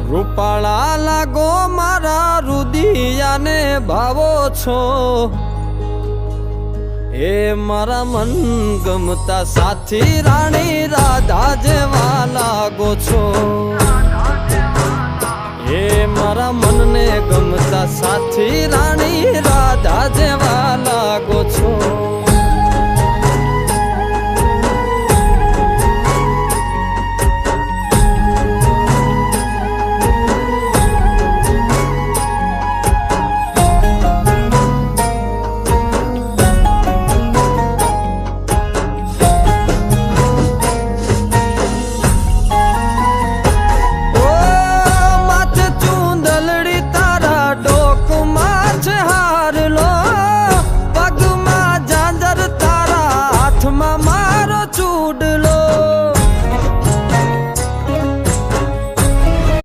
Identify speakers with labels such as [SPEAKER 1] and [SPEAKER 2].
[SPEAKER 1] રૂપાળા લાગો મારા રુદિયાને ભાવો છો, એ મારા મન ગમતા સાથી રાણી રાધા જેવા લાગો છો, એ મારા મનને ગમતા સાથી રાણી રાધા જેવા લાગો છો।